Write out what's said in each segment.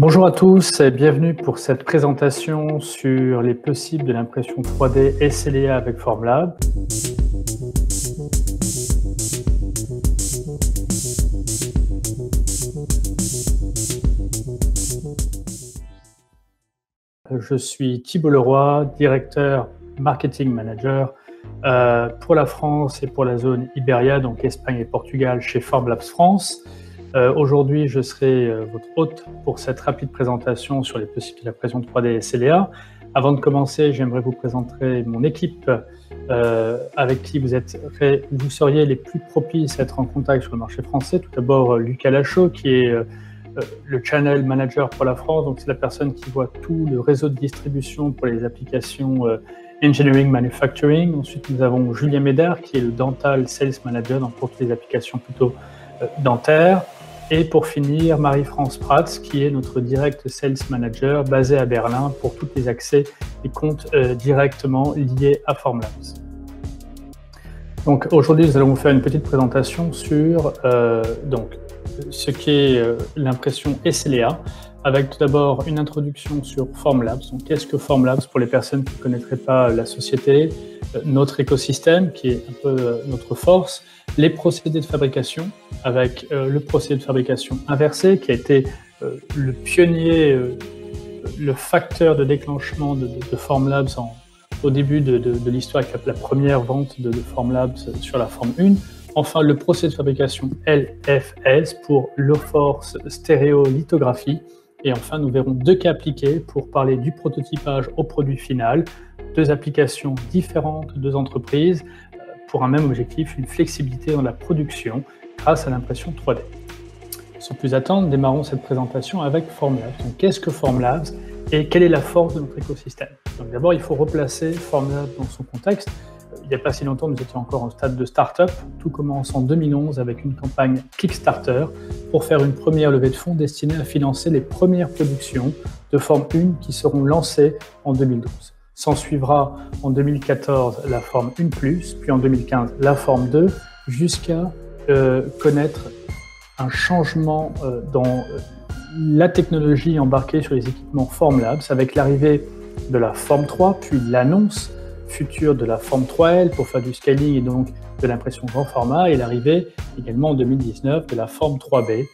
Bonjour à tous et bienvenue pour cette présentation sur les possibles de l'impression 3D SLA avec Formlab. Je suis Thibault Leroy, directeur Marketing Manager pour la France et pour la zone Iberia, donc Espagne et Portugal chez Formlabs France. Aujourd'hui, je serai votre hôte pour cette rapide présentation sur les possibilités de l'impression 3D SLA. Avant de commencer, j'aimerais vous présenter mon équipe avec qui vous seriez les plus propices à être en contact sur le marché français. Tout d'abord, Lucas Lachaud, qui est le Channel Manager pour la France. Donc, c'est la personne qui voit tout le réseau de distribution pour les applications Engineering Manufacturing. Ensuite, nous avons Julien Médard, qui est le Dental Sales Manager, donc pour toutes les applications plutôt dentaires. Et pour finir, Marie-France Prats, qui est notre Direct Sales Manager basé à Berlin pour tous les accès et comptes directement liés à Formlabs. Donc aujourd'hui, nous allons vous faire une petite présentation sur ce qu'est l'impression SLA, avec tout d'abord une introduction sur Formlabs. Donc, qu'est-ce que Formlabs pour les personnes qui ne connaîtraient pas la société, notre écosystème qui est un peu notre force, les procédés de fabrication, avec le procédé de fabrication inversé qui a été le pionnier, le facteur de déclenchement de Formlabs au début de l'histoire avec la première vente de Formlabs sur la Forme 1. Enfin, le procédé de fabrication LFS pour Low Force Stéréolithographie. Et enfin, nous verrons deux cas appliqués pour parler du prototypage au produit final, deux applications différentes, deux entreprises, pour un même objectif, une flexibilité dans la production grâce à l'impression 3D. Sans plus attendre, démarrons cette présentation avec Formlabs. Donc, qu'est-ce que Formlabs et quelle est la force de notre écosystème? Donc, d'abord, il faut replacer Formlabs dans son contexte. Il n'y a pas si longtemps, nous étions encore en stade de start-up. Tout commence en 2011 avec une campagne Kickstarter pour faire une première levée de fonds destinée à financer les premières productions de Forme 1 qui seront lancées en 2012. S'en suivra en 2014 la Forme 1+, puis en 2015 la Forme 2, jusqu'à connaître un changement dans la technologie embarquée sur les équipements Formlabs avec l'arrivée de la Forme 3, puis l'annonce future de la Forme 3L pour faire du scaling et donc de l'impression grand format, et l'arrivée également en 2019 de la Forme 3B,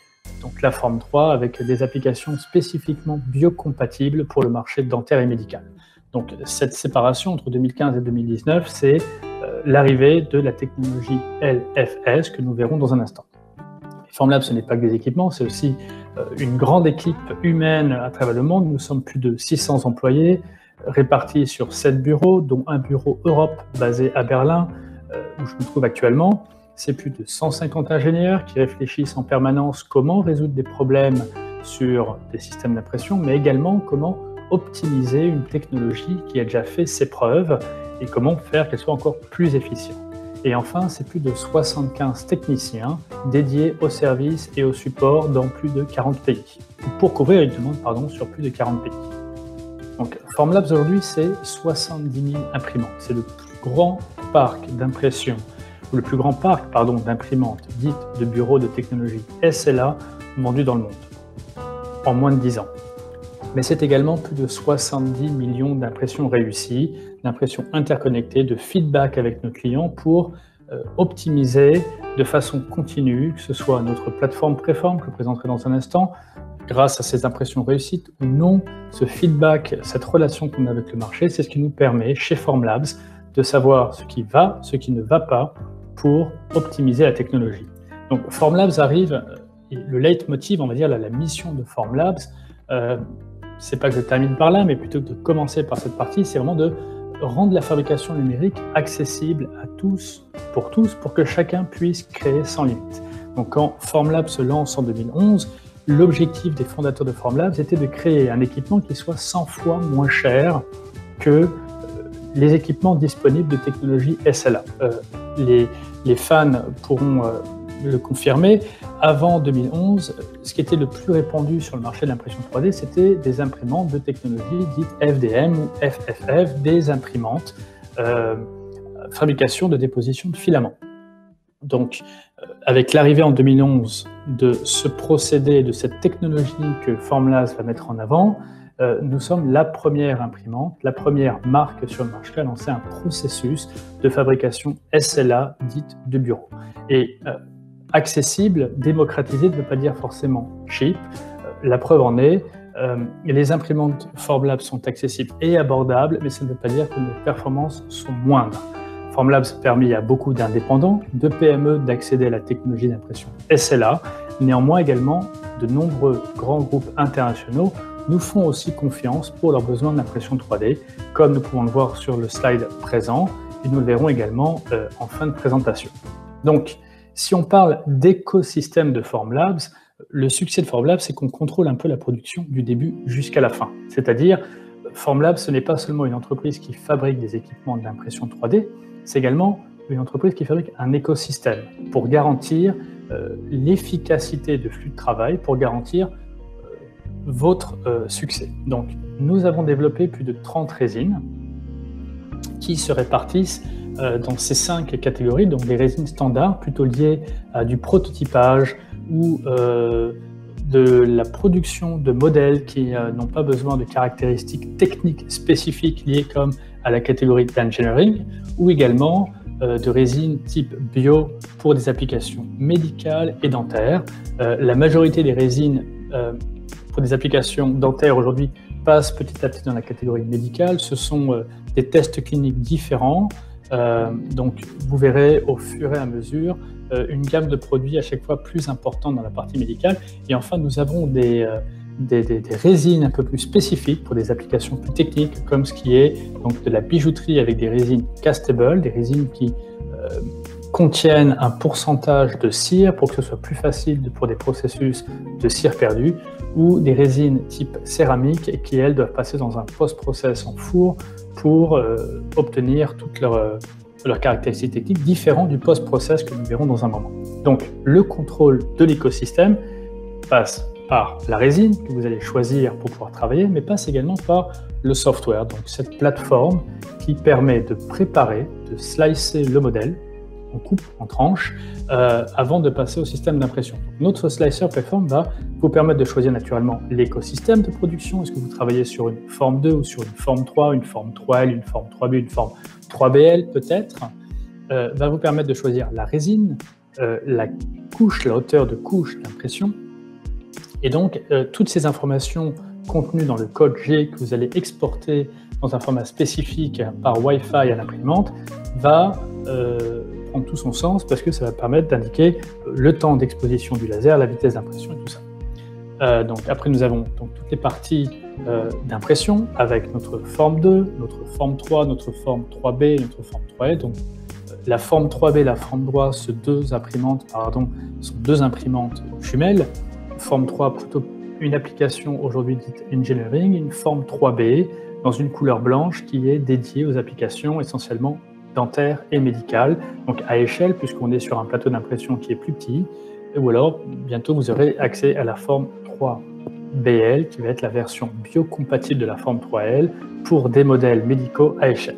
donc la Forme 3 avec des applications spécifiquement biocompatibles pour le marché dentaire et médical. Donc cette séparation entre 2015 et 2019, c'est l'arrivée de la technologie LFS que nous verrons dans un instant. Formlabs, ce n'est pas que des équipements, c'est aussi une grande équipe humaine à travers le monde. Nous sommes plus de 600 employés, répartis sur 7 bureaux, dont un bureau Europe basé à Berlin, où je me trouve actuellement. C'est plus de 150 ingénieurs qui réfléchissent en permanence comment résoudre des problèmes sur des systèmes d'impression, mais également comment optimiser une technologie qui a déjà fait ses preuves et comment faire qu'elle soit encore plus efficiente. Et enfin, c'est plus de 75 techniciens dédiés au service et au support dans plus de 40 pays, pour couvrir une demande sur plus de 40 pays. Donc, Formlabs aujourd'hui, c'est 70 000 imprimantes. C'est le plus grand parc d'impression, ou le plus grand parc, d'imprimantes dites de bureaux de technologie SLA vendus dans le monde, en moins de 10 ans. Mais c'est également plus de 70 millions d'impressions réussies, d'impressions interconnectées, de feedback avec nos clients pour optimiser de façon continue, que ce soit notre plateforme Préform, que je présenterai dans un instant, grâce à ces impressions réussites ou non, ce feedback, cette relation qu'on a avec le marché, c'est ce qui nous permet, chez Formlabs, de savoir ce qui va, ce qui ne va pas, pour optimiser la technologie. Donc Formlabs arrive, et le leitmotiv, on va dire, la mission de Formlabs, c'est pas que je termine par là, mais plutôt que de commencer par cette partie, c'est vraiment de rendre la fabrication numérique accessible à tous, pour que chacun puisse créer sans limite. Donc quand Formlabs se lance en 2011, l'objectif des fondateurs de Formlabs était de créer un équipement qui soit 100 fois moins cher que les équipements disponibles de technologie SLA. Les fans pourront le confirmer. Avant 2011, ce qui était le plus répandu sur le marché de l'impression 3D, c'était des imprimantes de technologie dites FDM ou FFF, des imprimantes fabrication de déposition de filaments. Donc, avec l'arrivée en 2011 de ce procédé, de cette technologie que Formlabs va mettre en avant, nous sommes la première imprimante, la première marque sur le marché à lancer un processus de fabrication SLA dite de bureau. Et accessible, démocratisé ne veut pas dire forcément cheap. La preuve en est, les imprimantes Formlabs sont accessibles et abordables, mais ça ne veut pas dire que nos performances sont moindres. Formlabs permet à beaucoup d'indépendants, de PME d'accéder à la technologie d'impression SLA. Néanmoins également, de nombreux grands groupes internationaux nous font aussi confiance pour leurs besoins d'impression 3D, comme nous pouvons le voir sur le slide présent, et nous le verrons également en fin de présentation. Donc, si on parle d'écosystème de Formlabs, le succès de Formlabs, c'est qu'on contrôle un peu la production du début jusqu'à la fin. C'est-à-dire, Formlabs, ce n'est pas seulement une entreprise qui fabrique des équipements d'impression 3D, c'est également une entreprise qui fabrique un écosystème pour garantir l'efficacité de flux de travail, pour garantir votre succès. Donc, nous avons développé plus de 30 résines qui se répartissent dans ces 5 catégories, donc des résines standards plutôt liées à du prototypage ou de la production de modèles qui n'ont pas besoin de caractéristiques techniques spécifiques liées comme à la catégorie d'engineering, ou également de résines type bio pour des applications médicales et dentaires. La majorité des résines pour des applications dentaires aujourd'hui passent petit à petit dans la catégorie médicale. Ce sont des tests cliniques différents. Donc vous verrez au fur et à mesure une gamme de produits à chaque fois plus importante dans la partie médicale. Et enfin, nous avons des résines un peu plus spécifiques pour des applications plus techniques, comme ce qui est donc de la bijouterie avec des résines castable, des résines qui contiennent un pourcentage de cire pour que ce soit plus facile pour des processus de cire perdue, ou des résines type céramique qui, elles, doivent passer dans un post-process en four pour obtenir toutes leurs caractéristiques techniques différentes du post-process que nous verrons dans un moment. Donc, le contrôle de l'écosystème passe par la résine que vous allez choisir pour pouvoir travailler, mais passe également par le software, donc cette plateforme qui permet de préparer, de slicer le modèle, on coupe en tranches, avant de passer au système d'impression. Notre slicer platform va vous permettre de choisir naturellement l'écosystème de production. Est-ce que vous travaillez sur une forme 2 ou sur une forme 3, une forme 3L, une forme 3B, une forme 3BL peut-être, va vous permettre de choisir la résine, la couche, la hauteur de couche d'impression. Et donc, toutes ces informations contenues dans le code G que vous allez exporter dans un format spécifique par Wi-Fi à l'imprimante va prendre tout son sens parce que ça va permettre d'indiquer le temps d'exposition du laser, la vitesse d'impression et tout ça. Donc après, nous avons donc toutes les parties d'impression avec notre forme 2, notre forme 3, notre forme 3B, notre forme 3L. Donc la forme 3B et la forme 3, sont deux imprimantes jumelles. Forme 3, plutôt une application aujourd'hui dite engineering, une forme 3B dans une couleur blanche qui est dédiée aux applications essentiellement dentaires et médicales, donc à échelle puisqu'on est sur un plateau d'impression qui est plus petit, ou alors bientôt vous aurez accès à la forme 3BL qui va être la version biocompatible de la forme 3L pour des modèles médicaux à échelle.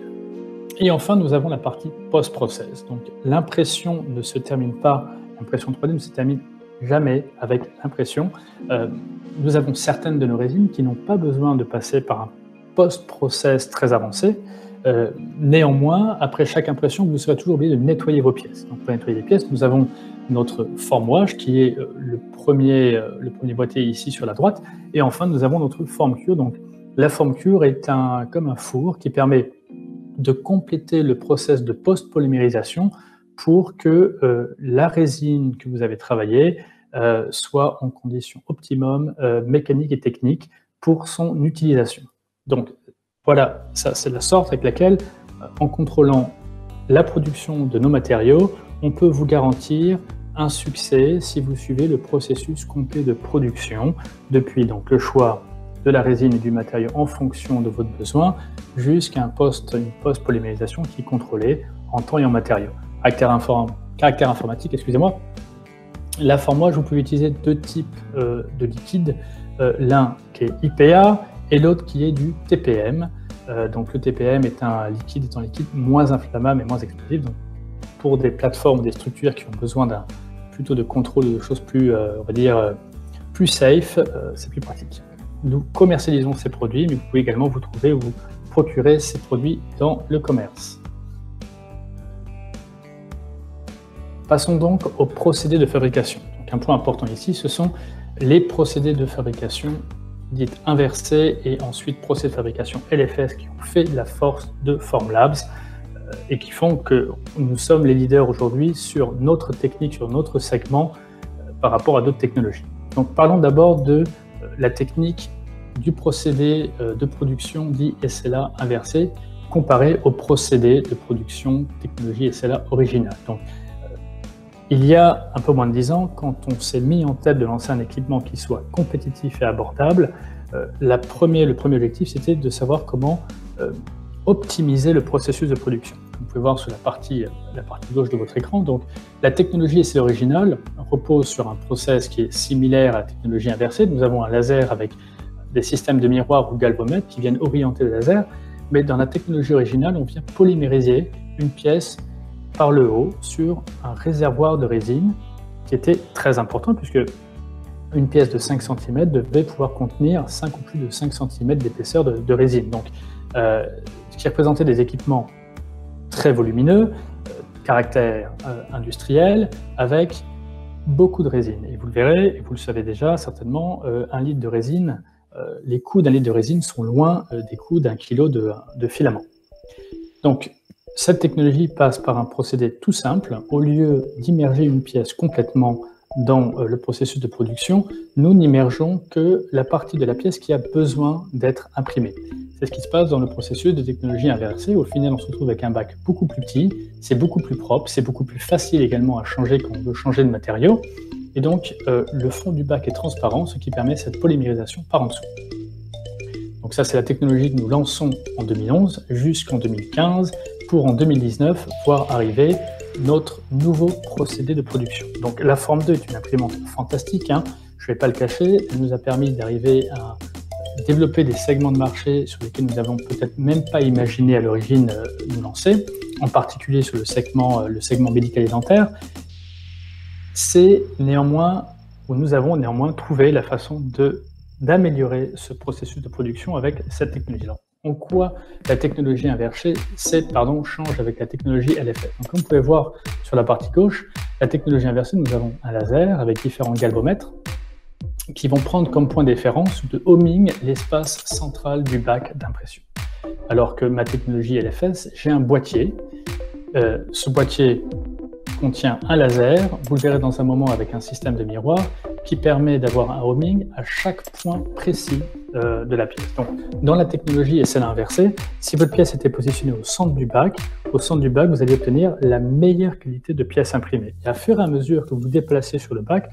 Et enfin, nous avons la partie post-process. Donc l'impression ne se termine pas, l'impression 3D ne se termine jamais avec l'impression. Nous avons certaines de nos résines qui n'ont pas besoin de passer par un post-process très avancé. Néanmoins, après chaque impression, vous serez toujours obligé de nettoyer vos pièces. Donc pour nettoyer les pièces, nous avons notre forme wash qui est le premier boîtier ici sur la droite. Et enfin, nous avons notre forme cure. Donc la forme cure est comme un four qui permet de compléter le process de post-polymérisation pour que la résine que vous avez travaillée soit en condition optimum mécanique et technique pour son utilisation. Donc voilà, ça c'est la sorte avec laquelle, en contrôlant la production de nos matériaux, on peut vous garantir un succès si vous suivez le processus complet de production, depuis donc le choix de la résine et du matériau en fonction de votre besoin, jusqu'à une post-polymérisation qui est contrôlée en temps et en matériaux. Caractère informatique, excusez-moi. La forme wash, vous pouvez utiliser deux types de liquides, l'un qui est IPA et l'autre qui est du TPM. Donc le TPM étant un liquide moins inflammable et moins explosif. Donc, pour des plateformes ou des structures qui ont besoin plutôt de contrôle, de choses plus, on va dire, plus safe, c'est plus pratique. Nous commercialisons ces produits, mais vous pouvez également vous trouver ou vous procurer ces produits dans le commerce. Passons donc aux procédés de fabrication. Donc, un point important ici, ce sont les procédés de fabrication dites inversés et ensuite procédés de fabrication LFS qui ont fait la force de Formlabs et qui font que nous sommes les leaders aujourd'hui sur notre technique, sur notre segment par rapport à d'autres technologies. Donc parlons d'abord de la technique du procédé de production dit SLA inversé comparé au procédé de production technologie SLA originale. Donc, il y a un peu moins de 10 ans, quand on s'est mis en tête de lancer un équipement qui soit compétitif et abordable, le premier objectif, c'était de savoir comment optimiser le processus de production. Vous pouvez voir sur la partie gauche de votre écran. Donc, la technologie SLA originale repose sur un process qui est similaire à la technologie inversée. Nous avons un laser avec des systèmes de miroirs ou galvomètres qui viennent orienter le laser, mais dans la technologie originale, on vient polymériser une pièce par le haut sur un réservoir de résine qui était très important puisque une pièce de 5 cm devait pouvoir contenir 5 ou plus de 5 cm d'épaisseur de résine. Donc, ce qui représentait des équipements très volumineux, caractère industriel, avec beaucoup de résine. Et vous le verrez, et vous le savez déjà certainement, un litre de résine, les coûts d'un litre de résine sont loin des coûts d'un kilo de filament. Donc, cette technologie passe par un procédé tout simple. Au lieu d'immerger une pièce complètement dans le processus de production, nous n'immergeons que la partie de la pièce qui a besoin d'être imprimée. C'est ce qui se passe dans le processus de technologie inversée. Au final, on se retrouve avec un bac beaucoup plus petit, c'est beaucoup plus propre, c'est beaucoup plus facile également à changer quand on veut changer de matériau. Et donc, le fond du bac est transparent, ce qui permet cette polymérisation par en dessous. Donc ça, c'est la technologie que nous lançons en 2011 jusqu'en 2015 pour en 2019 voir arriver notre nouveau procédé de production. Donc la Form 2 est une imprimante fantastique, hein, je ne vais pas le cacher, elle nous a permis d'arriver à développer des segments de marché sur lesquels nous n'avons peut-être même pas imaginé à l'origine nous lancer, en particulier sur le segment médical et dentaire. C'est néanmoins, où nous avons néanmoins trouvé la façon d'améliorer ce processus de production avec cette technologie-là. En quoi la technologie inversée change avec la technologie LFS. Donc, comme vous pouvez voir sur la partie gauche, la technologie inversée, nous avons un laser avec différents galvomètres qui vont prendre comme point de référence de homing l'espace central du bac d'impression. Alors que ma technologie LFS, j'ai un boîtier. Ce boîtier contient un laser, vous le verrez dans un moment avec un système de miroir qui permet d'avoir un homing à chaque point précis de la pièce. Donc, dans la technologie SLA inversée, si votre pièce était positionnée au centre du bac, vous allez obtenir la meilleure qualité de pièce imprimée. Et à fur et à mesure que vous vous déplacez sur le bac,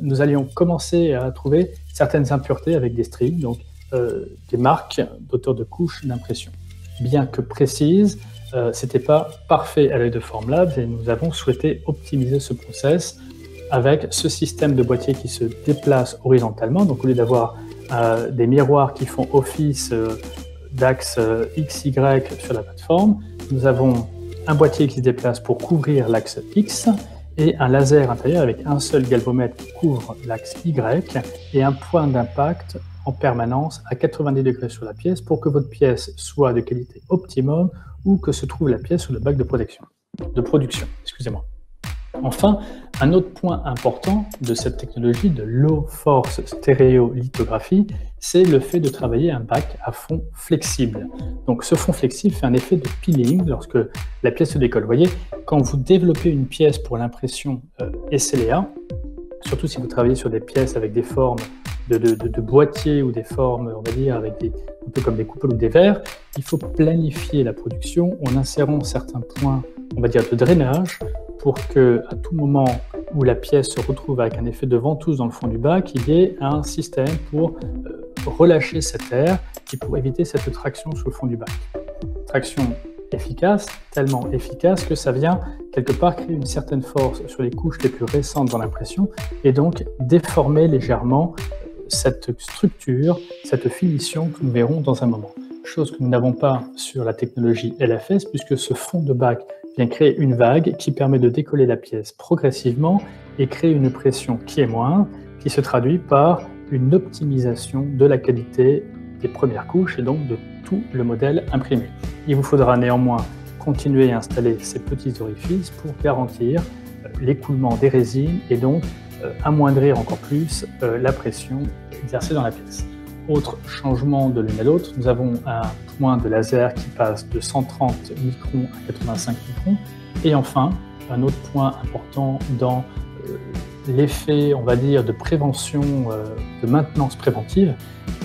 nous allions commencer à trouver certaines impuretés avec des stries, donc des marques d'auteur de couches d'impression. Bien que précises, ce n'était pas parfait à l'œil de Formlabs et nous avons souhaité optimiser ce process avec ce système de boîtier qui se déplace horizontalement. Donc, au lieu d'avoir des miroirs qui font office d'axe XY sur la plateforme, nous avons un boîtier qui se déplace pour couvrir l'axe X et un laser intérieur avec un seul galvomètre qui couvre l'axe Y et un point d'impact en permanence à 90 degrés sur la pièce pour que votre pièce soit de qualité optimum où que se trouve la pièce sous le bac de production. Excusez-moi. Enfin, un autre point important de cette technologie de low force stéréolithographie, c'est le fait de travailler un bac à fond flexible. Donc ce fond flexible fait un effet de peeling lorsque la pièce se décolle. Vous voyez, quand vous développez une pièce pour l'impression SLA, surtout si vous travaillez sur des pièces avec des formes de boîtiers ou des formes, on va dire, avec un peu comme des coupoles ou des verres, il faut planifier la production en insérant certains points, on va dire, de drainage pour que, à tout moment où la pièce se retrouve avec un effet de ventouse dans le fond du bac, il y ait un système pour relâcher cet air et pour éviter cette traction sur le fond du bac. Traction efficace, tellement efficace que ça vient quelque part créer une certaine force sur les couches les plus récentes dans l'impression et donc déformer légèrement cette structure, cette finition que nous verrons dans un moment. Chose que nous n'avons pas sur la technologie LFS puisque ce fond de bac vient créer une vague qui permet de décoller la pièce progressivement et créer une pression qui est moindre, qui se traduit par une optimisation de la qualité des premières couches et donc de tout le modèle imprimé. Il vous faudra néanmoins continuer à installer ces petits orifices pour garantir l'écoulement des résines et donc amoindrir encore plus la pression exercée dans la pièce. Autre changement de l'une à l'autre, nous avons un point de laser qui passe de 130 microns à 85 microns. Et enfin, un autre point important dans l'effet, on va dire, de prévention, de maintenance préventive,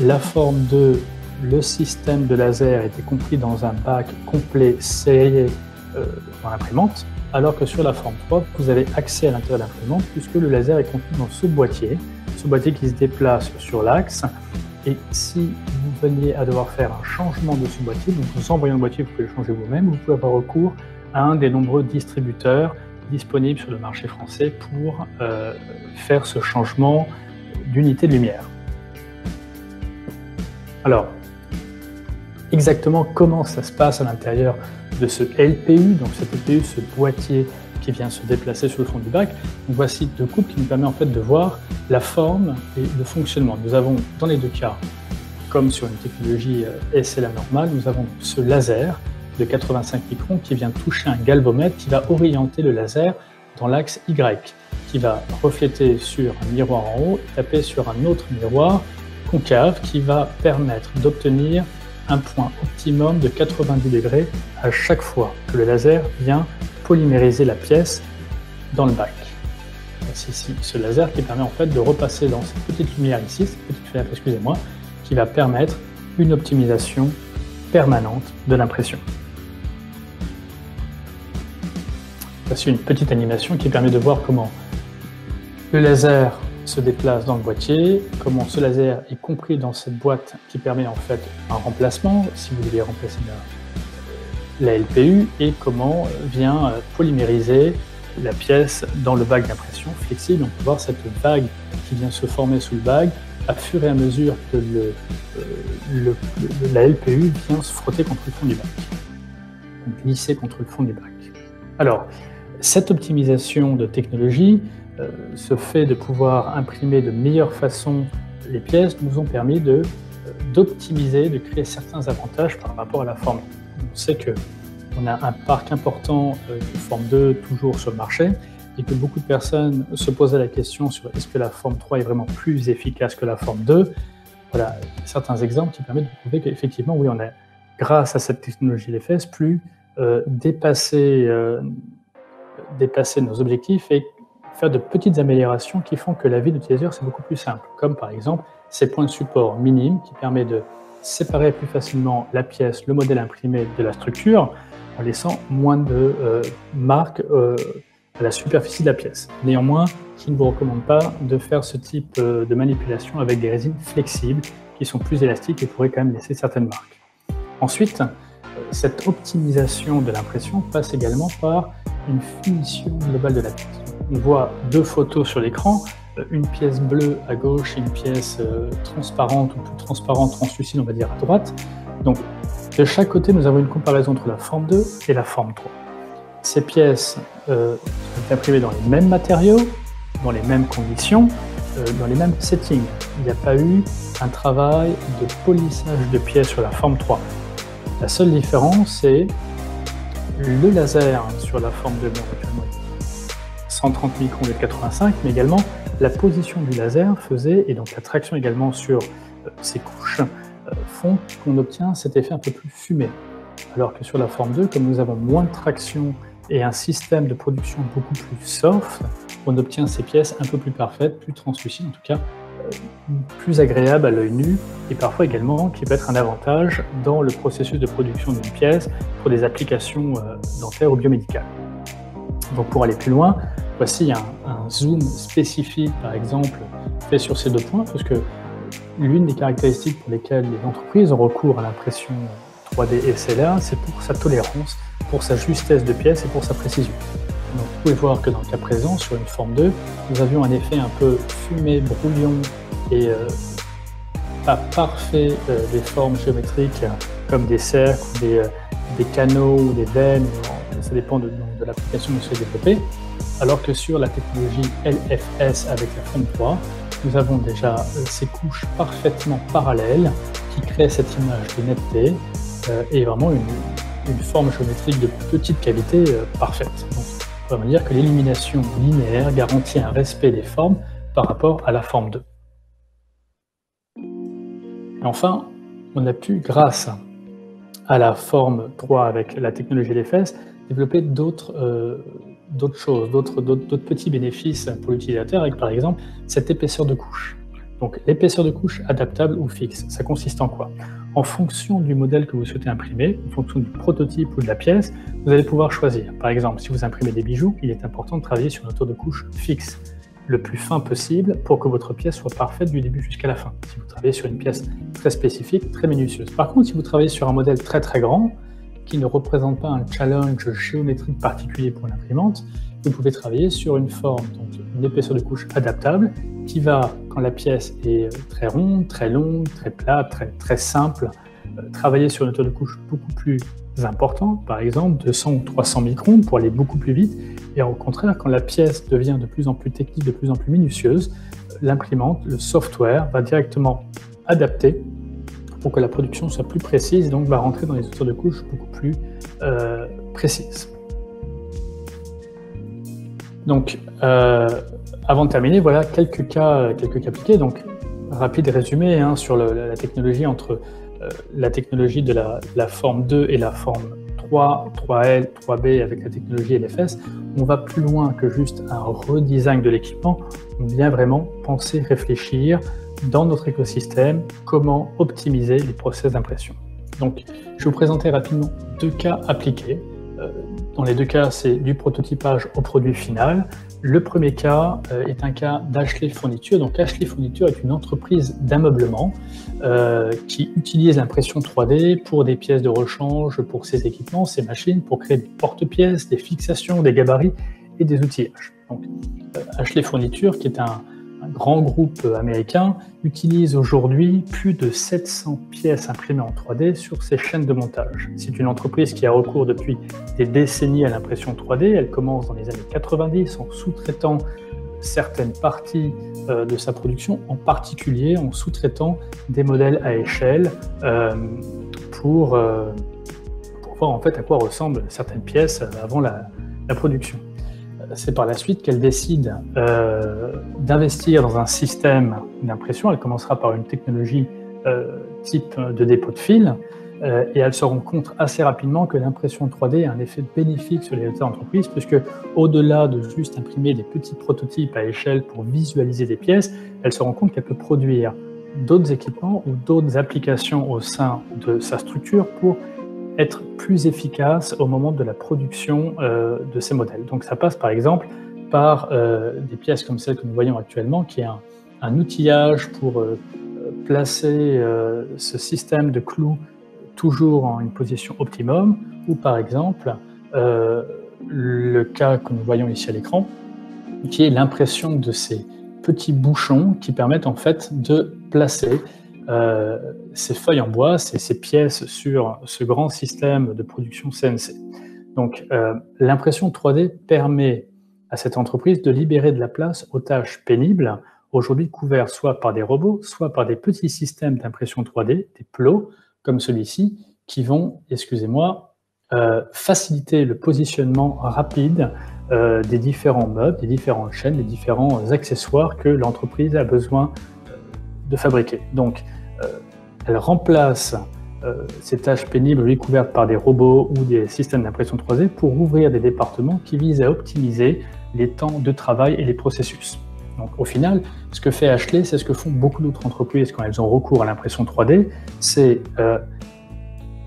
la forme de le système de laser était compris dans un bac complet serré dans l'imprimante, alors que sur la forme 3, vous avez accès à l'intérieur de l'imprimante puisque le laser est contenu dans ce boîtier qui se déplace sur l'axe. Et si vous veniez à devoir faire un changement de ce boîtier, donc vous envoyez un boîtier, vous pouvez le changer vous-même, vous pouvez avoir recours à un des nombreux distributeurs disponibles sur le marché français pour faire ce changement d'unité de lumière. Alors, exactement comment ça se passe à l'intérieur de ce LPU, donc cet LPU, ce boîtier qui vient se déplacer sur le fond du bac. Donc voici deux coupes qui nous permettent en fait de voir la forme et le fonctionnement. Nous avons dans les deux cas, comme sur une technologie SLA normale, nous avons ce laser de 85 microns qui vient toucher un galvomètre qui va orienter le laser dans l'axe Y, qui va refléter sur un miroir en haut et taper sur un autre miroir concave qui va permettre d'obtenir un point optimum de 90 degrés à chaque fois que le laser vient polymériser la pièce dans le bac. C'est ici ce laser qui permet en fait de repasser dans cette petite lumière ici, cette petite fenêtre, excusez-moi, qui va permettre une optimisation permanente de l'impression. Voici une petite animation qui permet de voir comment le laser se déplace dans le boîtier, comment ce laser est compris dans cette boîte qui permet en fait un remplacement, si vous devez remplacer la LPU, et comment vient polymériser la pièce dans le bac d'impression flexible. On peut voir cette vague qui vient se former sous le bac à fur et à mesure que la LPU vient se frotter contre le fond du bac, donc glisser contre le fond du bac. Alors, cette optimisation de technologie, ce fait de pouvoir imprimer de meilleure façon les pièces nous ont permis d'optimiser, de créer certains avantages par rapport à la forme. On sait qu'on a un parc important de forme 2 toujours sur le marché et que beaucoup de personnes se posaient la question sur est-ce que la forme 3 est vraiment plus efficace que la forme 2. Voilà certains exemples qui permettent de prouver qu'effectivement, oui, on a, grâce à cette technologie LFS, pu dépasser nos objectifs et faire de petites améliorations qui font que la vie d'utilisateur c'est beaucoup plus simple, comme par exemple ces points de support minimes qui permettent de séparer plus facilement la pièce, le modèle imprimé de la structure en laissant moins de marques à la superficie de la pièce. Néanmoins, je ne vous recommande pas de faire ce type de manipulation avec des résines flexibles qui sont plus élastiques et pourraient quand même laisser certaines marques. Ensuite, cette optimisation de l'impression passe également par une finition globale de la pièce. On voit deux photos sur l'écran, une pièce bleue à gauche et une pièce transparente ou plus transparente, translucide, on va dire, à droite. Donc, de chaque côté, nous avons une comparaison entre la forme 2 et la forme 3. Ces pièces sont imprimées dans les mêmes matériaux, dans les mêmes conditions, dans les mêmes settings. Il n'y a pas eu un travail de polissage de pièces sur la forme 3. La seule différence, c'est le laser sur la forme 2, 130 microns et 85, mais également la position du laser faisait, et donc la traction également sur ces couches, font qu'on obtient cet effet un peu plus fumé. Alors que sur la forme 2, comme nous avons moins de traction et un système de production beaucoup plus soft, on obtient ces pièces un peu plus parfaites, plus translucides, en tout cas plus agréables à l'œil nu, et parfois également qui peut être un avantage dans le processus de production d'une pièce pour des applications dentaires ou biomédicales. Donc pour aller plus loin, voici un zoom spécifique, par exemple, fait sur ces deux points, parce que l'une des caractéristiques pour lesquelles les entreprises ont recours à l'impression 3D SLA, c'est pour sa tolérance, pour sa justesse de pièce et pour sa précision. Donc vous pouvez voir que dans le cas présent, sur une forme 2, nous avions un effet un peu fumé, brouillon et pas parfait des formes géométriques comme des cercles, des canaux ou des veines, ça dépend de l'application que vous souhaitez développer, alors que sur la technologie LFS avec la forme 3, nous avons déjà ces couches parfaitement parallèles qui créent cette image de netteté et vraiment une forme géométrique de petite cavité parfaite. Donc, on va dire que l'élimination linéaire garantit un respect des formes par rapport à la forme 2. Et enfin, on a pu, grâce à la forme 3 avec la technologie LFS, développer d'autres choses, d'autres petits bénéfices pour l'utilisateur, avec par exemple cette épaisseur de couche. Donc l'épaisseur de couche adaptable ou fixe, ça consiste en quoi? En fonction du modèle que vous souhaitez imprimer, en fonction du prototype ou de la pièce, vous allez pouvoir choisir. Par exemple, si vous imprimez des bijoux, il est important de travailler sur une hauteur de couche fixe, le plus fin possible pour que votre pièce soit parfaite du début jusqu'à la fin. Si vous travaillez sur une pièce très spécifique, très minutieuse. Par contre, si vous travaillez sur un modèle très très grand, qui ne représente pas un challenge géométrique particulier pour l'imprimante, vous pouvez travailler sur une forme, donc une épaisseur de couche adaptable, qui va, quand la pièce est très ronde, très longue, très plate, très simple, travailler sur une hauteur de couche beaucoup plus importante, par exemple 200 ou 300 microns pour aller beaucoup plus vite, et au contraire, quand la pièce devient de plus en plus technique, de plus en plus minutieuse, l'imprimante, le software va directement adapter pour que la production soit plus précise, donc va rentrer dans les hauteurs de couche beaucoup plus précises. Donc, avant de terminer, voilà quelques cas appliqués. Donc, rapide résumé sur la technologie entre la technologie de la forme 2 et la forme 3, 3L, 3B avec la technologie LFS. On va plus loin que juste un redesign de l'équipement. On vient vraiment penser, réfléchir dans notre écosystème comment optimiser les process d'impression. Donc, je vais vous présenter rapidement deux cas appliqués. Dans les deux cas, c'est du prototypage au produit final. Le premier cas est un cas d'Ashley Fourniture. Donc, Ashley Fourniture est une entreprise d'ameublement qui utilise l'impression 3D pour des pièces de rechange, pour ses équipements, ses machines, pour créer des porte-pièces, des fixations, des gabarits et des outillages. Donc, Ashley Fourniture, qui est un grand groupe américain, utilise aujourd'hui plus de 700 pièces imprimées en 3D sur ses chaînes de montage. C'est une entreprise qui a recours depuis des décennies à l'impression 3D. Elle commence dans les années 90 en sous-traitant certaines parties de sa production, en particulier en sous-traitant des modèles à échelle pour voir en fait à quoi ressemblent certaines pièces avant la production. C'est par la suite qu'elle décide d'investir dans un système d'impression. Elle commencera par une technologie type de dépôt de fil et elle se rend compte assez rapidement que l'impression 3D a un effet bénéfique sur les résultats d'entreprise puisque au-delà de juste imprimer des petits prototypes à échelle pour visualiser des pièces, elle se rend compte qu'elle peut produire d'autres équipements ou d'autres applications au sein de sa structure pour être plus efficace au moment de la production de ces modèles. Donc ça passe par exemple par des pièces comme celle que nous voyons actuellement, qui est un outillage pour placer ce système de clous toujours en une position optimum, ou par exemple le cas que nous voyons ici à l'écran, qui est l'impression de ces petits bouchons qui permettent en fait de placer ces feuilles en bois, ces pièces sur ce grand système de production CNC. Donc l'impression 3D permet à cette entreprise de libérer de la place aux tâches pénibles, aujourd'hui couvertes soit par des robots, soit par des petits systèmes d'impression 3D, des plots comme celui-ci, qui vont, excusez-moi, faciliter le positionnement rapide des différents meubles, des différentes chaînes, des différents accessoires que l'entreprise a besoin de fabriquer. Donc, elle remplace ces tâches pénibles couvertes par des robots ou des systèmes d'impression 3D pour ouvrir des départements qui visent à optimiser les temps de travail et les processus. Donc, au final, ce que fait Ashley, c'est ce que font beaucoup d'autres entreprises quand elles ont recours à l'impression 3D, c'est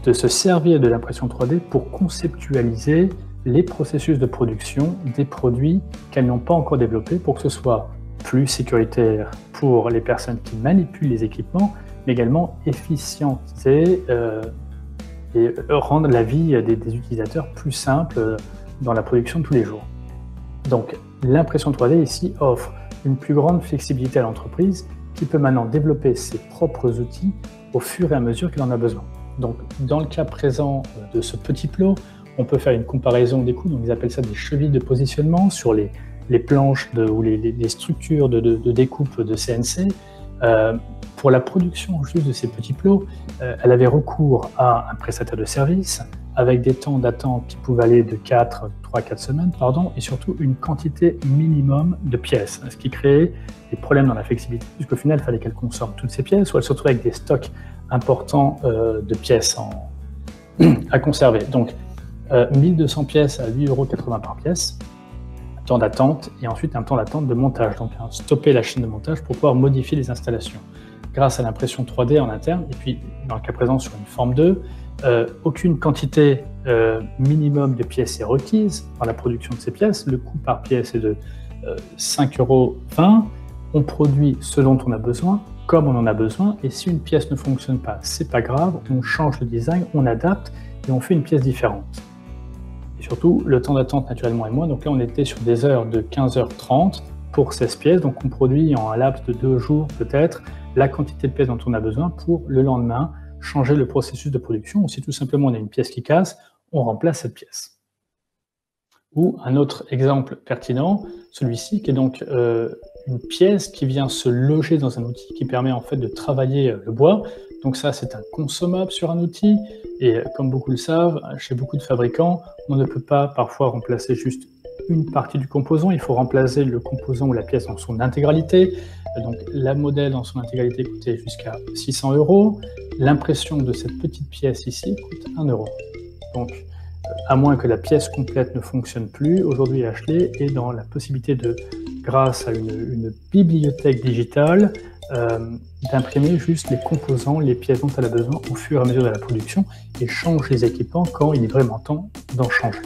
de se servir de l'impression 3D pour conceptualiser les processus de production des produits qu'elles n'ont pas encore développés pour que ce soit plus sécuritaire pour les personnes qui manipulent les équipements, mais également efficientiser et rendre la vie des utilisateurs plus simple dans la production de tous les jours. Donc, l'impression 3D ici offre une plus grande flexibilité à l'entreprise qui peut maintenant développer ses propres outils au fur et à mesure qu'elle en a besoin. Donc, dans le cas présent de ce petit plot, On peut faire une comparaison des coûts, donc ils appellent ça des chevilles de positionnement sur les planches ou les structures de découpe de CNC. Pour la production juste de ces petits plots, elle avait recours à un prestataire de service avec des temps d'attente qui pouvaient aller de 3-4 semaines, et surtout une quantité minimum de pièces, ce qui créait des problèmes dans la flexibilité, puisqu'au final, il fallait qu'elle consomme toutes ces pièces, ou elle se retrouvait avec des stocks importants de pièces à conserver. Donc, 1200 pièces à 8,80 € par pièce, temps d'attente, et ensuite un temps d'attente de montage, donc stopper la chaîne de montage pour pouvoir modifier les installations. Grâce à l'impression 3D en interne, et puis dans le cas présent sur une forme 2, aucune quantité minimum de pièces est requise par la production de ces pièces. Le coût par pièce est de 5,20 €. On produit ce dont on a besoin, comme on en a besoin, et si une pièce ne fonctionne pas, c'est pas grave, on change le design, on adapte et on fait une pièce différente. Et surtout, le temps d'attente naturellement est moins, donc là on était sur des heures de 15h30 pour 16 pièces, donc on produit en un laps de 2 jours peut-être la quantité de pièces dont on a besoin pour le lendemain changer le processus de production, ou si tout simplement on a une pièce qui casse, on remplace cette pièce. Ou un autre exemple pertinent, celui-ci qui est donc une pièce qui vient se loger dans un outil qui permet en fait de travailler le bois. Donc ça, c'est un consommable sur un outil, et comme beaucoup le savent, chez beaucoup de fabricants, on ne peut pas parfois remplacer juste une partie du composant, il faut remplacer le composant ou la pièce dans son intégralité. Donc la modèle dans son intégralité coûtait jusqu'à 600 €. L'impression de cette petite pièce ici coûte 1 €. Donc, à moins que la pièce complète ne fonctionne plus, aujourd'hui Ashley est dans la possibilité de, grâce à une bibliothèque digitale, d'imprimer juste les composants, les pièces dont elle a besoin au fur et à mesure de la production, et change les équipements quand il est vraiment temps d'en changer.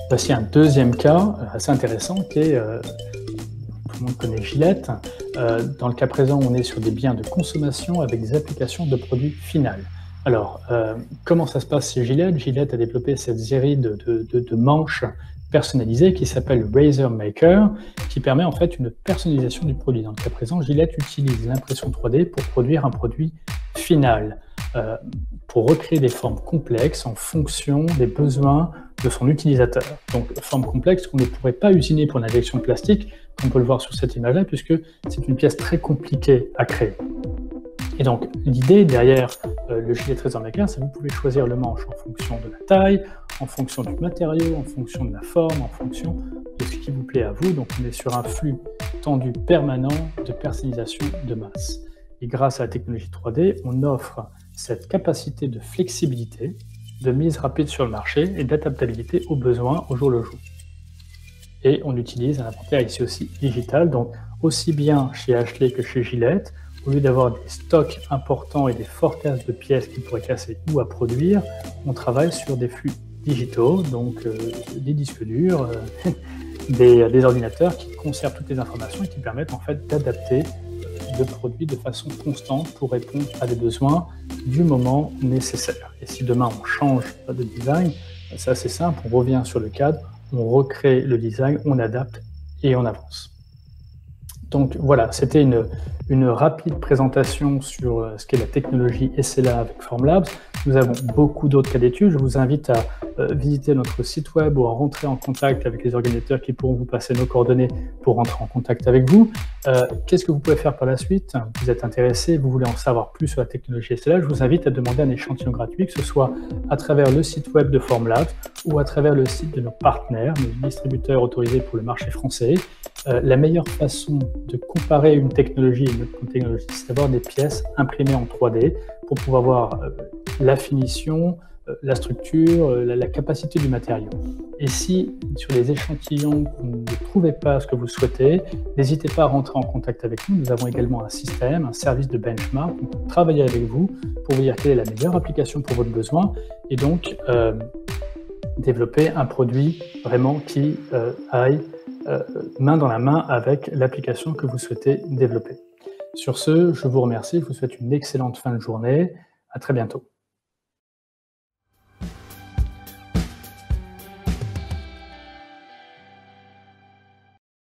Voici un deuxième cas assez intéressant qui est, tout le monde connaît Gillette. Dans le cas présent, on est sur des biens de consommation avec des applications de produits finaux. Alors, comment ça se passe chez Gillette? Gillette a développé cette série de manches personnalisées qui s'appelle Razor Maker, qui permet en fait une personnalisation du produit. Dans le cas présent, Gillette utilise l'impression 3D pour produire un produit final, pour recréer des formes complexes en fonction des besoins de son utilisateur. Donc, formes complexes qu'on ne pourrait pas usiner pour une injection de plastique, comme on peut le voir sur cette image-là, puisque c'est une pièce très compliquée à créer. Et donc, l'idée derrière le Gillette Razor Maker, c'est que vous pouvez choisir le manche en fonction de la taille, en fonction du matériau, en fonction de la forme, en fonction de ce qui vous plaît à vous. Donc, on est sur un flux tendu permanent de personnalisation de masse. Et grâce à la technologie 3D, on offre cette capacité de flexibilité, de mise rapide sur le marché et d'adaptabilité aux besoins au jour le jour. Et on utilise un inventaire ici aussi digital, donc aussi bien chez Ashley que chez Gillette, au lieu d'avoir des stocks importants et des forecasts de pièces qui pourraient casser ou à produire, on travaille sur des flux digitaux, donc des disques durs, des ordinateurs qui conservent toutes les informations et qui permettent en fait d'adapter le produit de façon constante pour répondre à des besoins du moment nécessaire. Et si demain on change de design, c'est assez simple, on revient sur le cadre, on recrée le design, on adapte et on avance. Donc voilà, c'était une rapide présentation sur ce qu'est la technologie SLA avec Formlabs. Nous avons beaucoup d'autres cas d'études. Je vous invite à visiter notre site web ou à rentrer en contact avec les organisateurs qui pourront vous passer nos coordonnées pour rentrer en contact avec vous. Qu'est-ce que vous pouvez faire par la suite? Vous êtes intéressé, vous voulez en savoir plus sur la technologie SLA, je vous invite à demander un échantillon gratuit, que ce soit à travers le site web de Formlabs ou à travers le site de nos partenaires, nos distributeurs autorisés pour le marché français. La meilleure façon de comparer une technologie et une autre technologie, c'est d'avoir des pièces imprimées en 3D pour pouvoir voir la finition, la structure, la capacité du matériau. Et si sur les échantillons vous ne trouvez pas ce que vous souhaitez, n'hésitez pas à rentrer en contact avec nous. Nous avons également un système, un service de benchmark. On peut travailler avec vous pour vous dire quelle est la meilleure application pour votre besoin et donc développer un produit vraiment qui aille main dans la main avec l'application que vous souhaitez développer. Sur ce, je vous remercie, je vous souhaite une excellente fin de journée. À très bientôt.